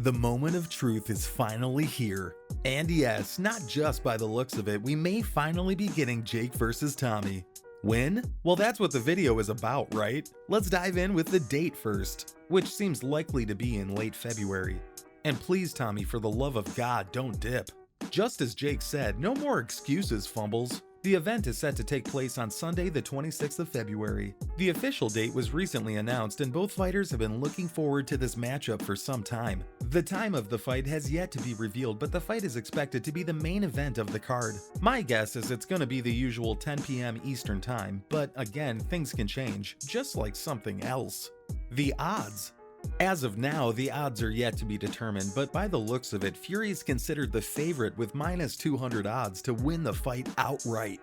The moment of truth is finally here. And yes, not just by the looks of it, we may finally be getting Jake versus Tommy. When? Well, that's what the video is about, right? Let's dive in with the date first, which seems likely to be in late February. And please, Tommy, for the love of God, don't dip. Just as Jake said, no more excuses, fumbles. The event is set to take place on Sunday, the 26th of February. The official date was recently announced, and both fighters have been looking forward to this matchup for some time. The time of the fight has yet to be revealed, but the fight is expected to be the main event of the card. My guess is it's going to be the usual 10 p.m. Eastern Time, but again, things can change, just like something else. The odds. As of now, the odds are yet to be determined, but by the looks of it, Fury is considered the favorite with minus 200 odds to win the fight outright.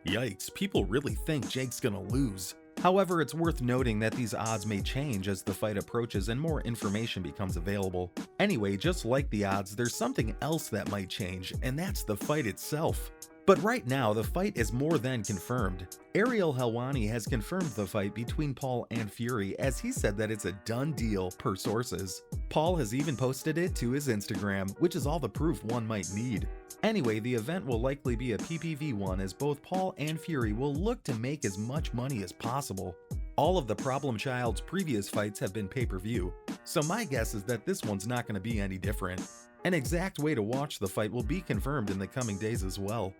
Yikes, people really think Jake's gonna lose. However, it's worth noting that these odds may change as the fight approaches and more information becomes available. Anyway, just like the odds, there's something else that might change, and that's the fight itself. But right now, the fight is more than confirmed. Ariel Helwani has confirmed the fight between Paul and Fury, as he said that it's a done deal per sources. Paul has even posted it to his Instagram, which is all the proof one might need. Anyway, the event will likely be a PPV one, as both Paul and Fury will look to make as much money as possible. All of the Problem Child's previous fights have been pay-per-view, so my guess is that this one's not going to be any different. An exact way to watch the fight will be confirmed in the coming days as well.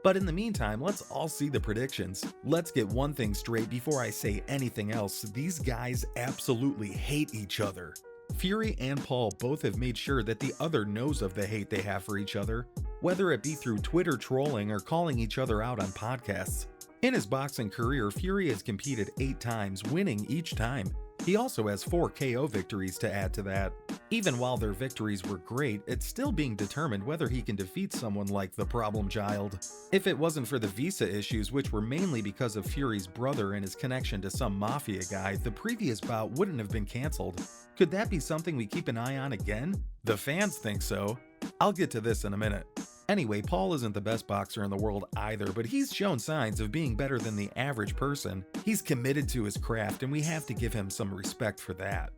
But in the meantime, let's all see the predictions. Let's get one thing straight before I say anything else: these guys absolutely hate each other. Fury and Paul both have made sure that the other knows of the hate they have for each other, whether it be through Twitter trolling or calling each other out on podcasts. In his boxing career, Fury has competed 8 times, winning each time. He also has 4 KO victories to add to that. Even while their victories were great, it's still being determined whether he can defeat someone like the Problem Child. If it wasn't for the visa issues, which were mainly because of Fury's brother and his connection to some mafia guy, the previous bout wouldn't have been cancelled. Could that be something we keep an eye on again? The fans think so. I'll get to this in a minute. Anyway, Paul isn't the best boxer in the world either, but he's shown signs of being better than the average person. He's committed to his craft, and we have to give him some respect for that.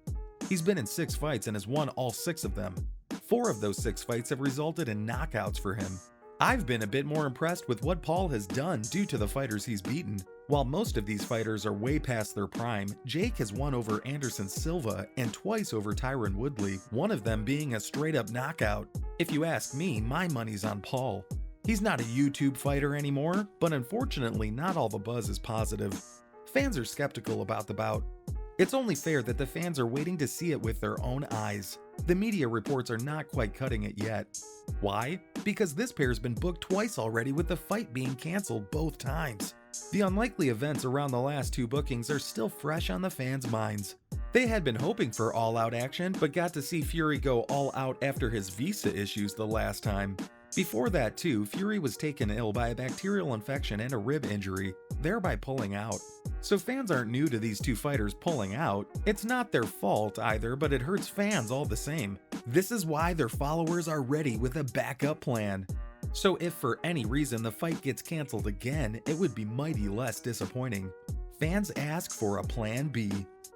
He's been in 6 fights and has won all 6 of them. 4 of those 6 fights have resulted in knockouts for him. I've been a bit more impressed with what Paul has done due to the fighters he's beaten. While most of these fighters are way past their prime, Jake has won over Anderson Silva and twice over Tyron Woodley, one of them being a straight-up knockout. If you ask me, my money's on Paul. He's not a YouTube fighter anymore, but unfortunately not all the buzz is positive. Fans are skeptical about the bout. It's only fair that the fans are waiting to see it with their own eyes. The media reports are not quite cutting it yet. Why? Because this pair's been booked twice already, with the fight being cancelled both times. The unlikely events around the last 2 bookings are still fresh on the fans' minds. They had been hoping for all-out action, but got to see Fury go all out after his visa issues the last time. Before that too, Fury was taken ill by a bacterial infection and a rib injury, thereby pulling out. So fans aren't new to these 2 fighters pulling out. It's not their fault either, but it hurts fans all the same. This is why their followers are ready with a backup plan. So if for any reason the fight gets cancelled again, it would be mighty less disappointing. Fans ask for a plan B.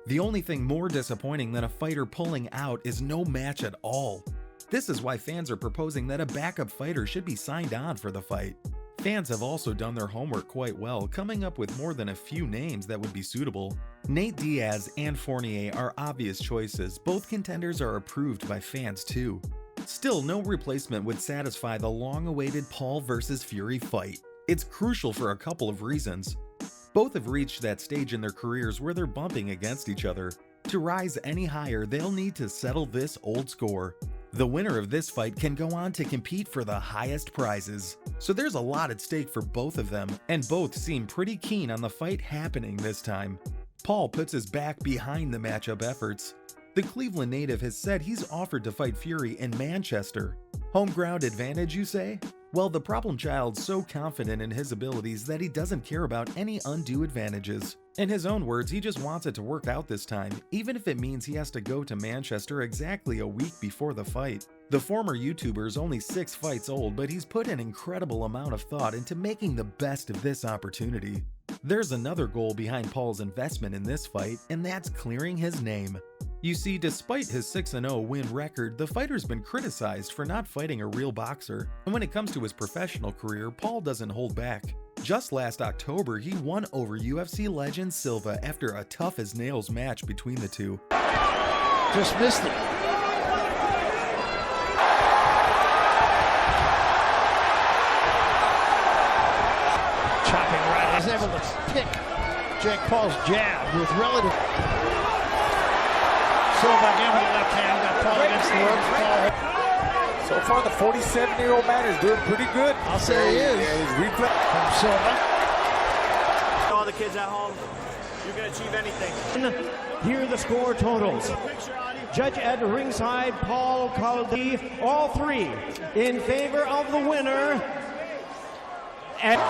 The only thing more disappointing than a fighter pulling out is no match at all. This is why fans are proposing that a backup fighter should be signed on for the fight. Fans have also done their homework quite well, coming up with more than a few names that would be suitable. Nate Diaz and Fournier are obvious choices. Both contenders are approved by fans too. Still, no replacement would satisfy the long-awaited Paul vs. Fury fight. It's crucial for a couple of reasons. Both have reached that stage in their careers where they're bumping against each other. To rise any higher, they'll need to settle this old score. The winner of this fight can go on to compete for the highest prizes. So there's a lot at stake for both of them, and both seem pretty keen on the fight happening this time. Paul puts his back behind the matchup efforts. The Cleveland native has said he's offered to fight Fury in Manchester. Home ground advantage, you say? Well, the Problem Child's so confident in his abilities that he doesn't care about any undue advantages. In his own words, he just wants it to work out this time, even if it means he has to go to Manchester exactly a week before the fight. The former YouTuber's only 6 fights old, but he's put an incredible amount of thought into making the best of this opportunity. There's another goal behind Paul's investment in this fight, and that's clearing his name. You see, despite his 6-0 win record, the fighter's been criticized for not fighting a real boxer, and when it comes to his professional career, Paul doesn't hold back. Just last October, he won over UFC legend Silva after a tough-as-nails match between the two. Just missed it. Chopping right. He's able to pick Jake Paul's jab with relative. Silva again with the left hand. Got Paul against the ropes. So far, the 47-year-old man is doing pretty good. I'll say he is. Yeah, his reflex From Silva. All the kids at home, you can achieve anything. Here are the score totals. Judge at ringside, Paul Caldi, all three in favor of the winner. And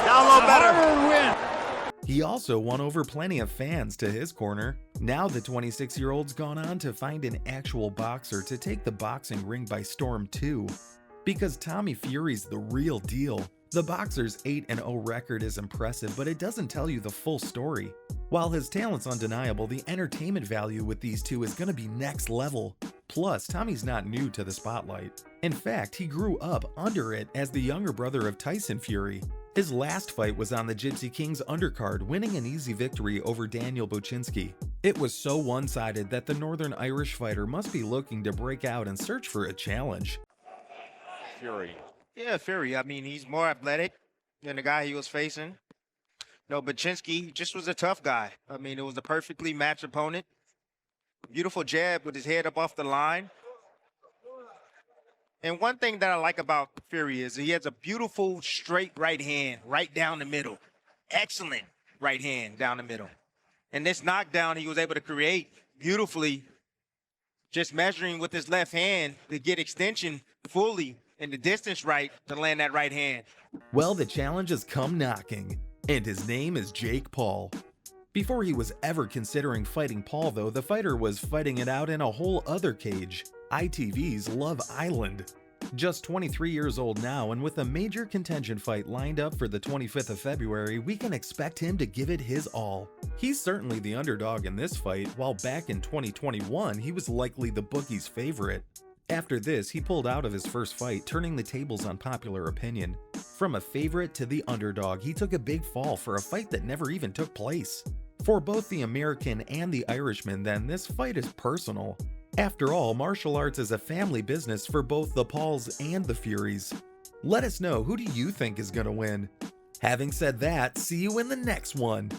Down low better. win. He also won over plenty of fans to his corner. Now the 26-year-old's gone on to find an actual boxer to take the boxing ring by storm too. Because Tommy Fury's the real deal. The boxer's 8-0 record is impressive, but it doesn't tell you the full story. While his talent's undeniable, the entertainment value with these two is gonna be next level. Plus, Tommy's not new to the spotlight. In fact, he grew up under it as the younger brother of Tyson Fury. His last fight was on the Gypsy Kings undercard, winning an easy victory over Daniel Buczynski. It was so one-sided that the Northern Irish fighter must be looking to break out and search for a challenge. Fury. Yeah, Fury. I mean, he's more athletic than the guy he was facing. No, Buczynski just was a tough guy. I mean, it was a perfectly matched opponent. Beautiful jab with his head up off the line. And one thing that I like about Fury is he has a beautiful straight right hand right down the middle. Excellent right hand down the middle. And this knockdown he was able to create beautifully, just measuring with his left hand to get extension fully in the distance right to land that right hand. Well, the challenge has come knocking, and his name is Jake Paul. Before he was ever considering fighting Paul though, the fighter was fighting it out in a whole other cage, ITV's Love Island. Just 23 years old now, and with a major contention fight lined up for the 25th of February, we can expect him to give it his all. He's certainly the underdog in this fight, while back in 2021, he was likely the bookie's favorite. After this, he pulled out of his first fight, turning the tables on popular opinion. From a favorite to the underdog, he took a big fall for a fight that never even took place. For both the American and the Irishman, then, this fight is personal. After all, martial arts is a family business for both the Pauls and the Furies. Let us know, who do you think is gonna win? Having said that, see you in the next one.